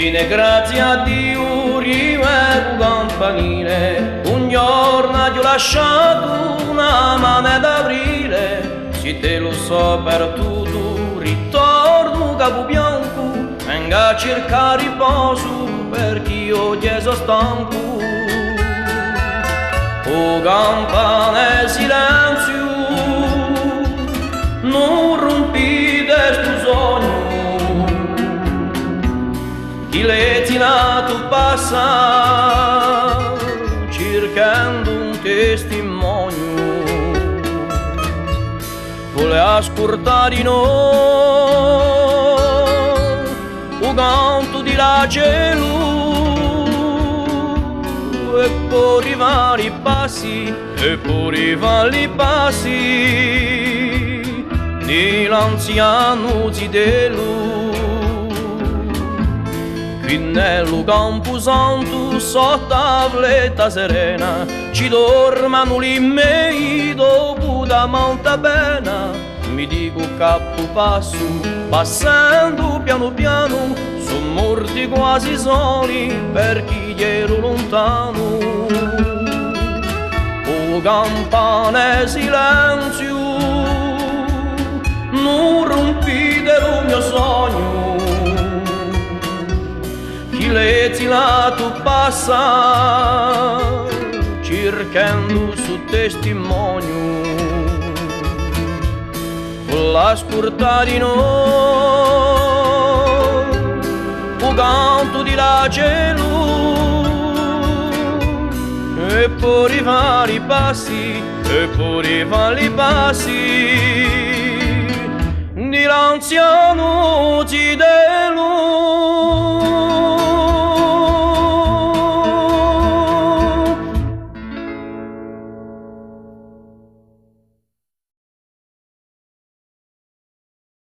Fine grazie a Dio rivedo campanile, un giorno ti ho lasciato una mano d'aprile, se te lo so per tutto ritorno capo bianco, venga a cercare riposo perché io ti sono stanco. O campane silenzio, non rompite sto sogno, chi l'etinato passa cercando un testimonio, vuole ascoltare noi o canto di la cielo e poi arrivare i passi e poi arrivare i passi di l'anziano Zidelu. Qui nel camposanto sotto tavoletta serena ci dormano lì mei dopo da molta pena. Mi dico capo passo passando piano piano, son morti quasi soli perché ero lontano. O campane silenzio, non rompite il mio sogno, chi l'etinato passa cercando su testimonio, l'ascoltare noi o canto di la cielo e poi rifare i passi e poi rifare i passi di l'anziano Zidelu.